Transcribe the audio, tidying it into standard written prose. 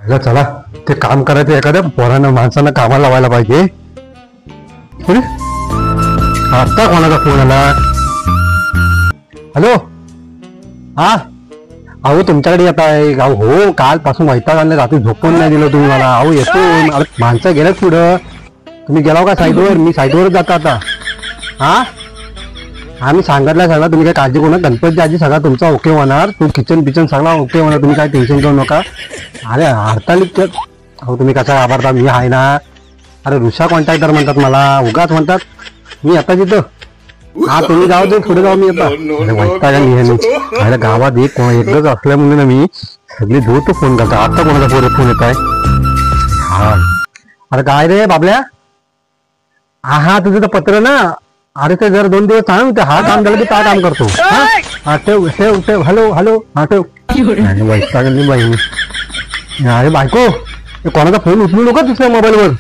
पहिला चला ते काम करायचं, एखाद्या पोरानं माणसानं कामाला लावायला पाहिजे. अरे आता कोणाचा फोन आला? हॅलो, हा अहो तुमच्याकडे येत आहे. अहो हो, कालपासून वैताग आणलं, रात्री झोपून नाही दिलं तुम्ही मला. अहो येतो, माणसं गेल्यात पुढं. तुम्ही गेलाव का साईडवर? मी साईडवरच जातो आता. हा आम्ही सांगितलं सगळं, तुम्ही काय काळजी करू नका. गणपती आजी सगळा तुमचा ओके होणार. तू किचन बिचन सगळा ओके होणार, तुम्ही काय टेन्शन घेऊ नका. अरे हरतालिक अहो तुम्ही कसा वापरता, मी आहे ना. अरे ऋषा कॉन्ट्रॅक्टर म्हणतात मला, उगाच म्हणतात. मी आता तिथं. हा तुम्ही जाऊ दे, पुढे जाऊ. मी आता अरे गावात एकच असल्यामुळे ना मी सगळी धूत फोन करतो. आता कोणाचा फोन येत आहे? हा अरे काय रे बाबल्या, हा तुझं तर पत्र ना. अरे ते जर 2 दिवस सांग, हा काम झालं की काय काम करतो. हा ठेव ठेव ठेव. हॅलो हॅलो, हा ठेव. वैतागली बाई. अरे बायको, कोणाचा फोन उचलू नका दुसऱ्या मोबाईलवर.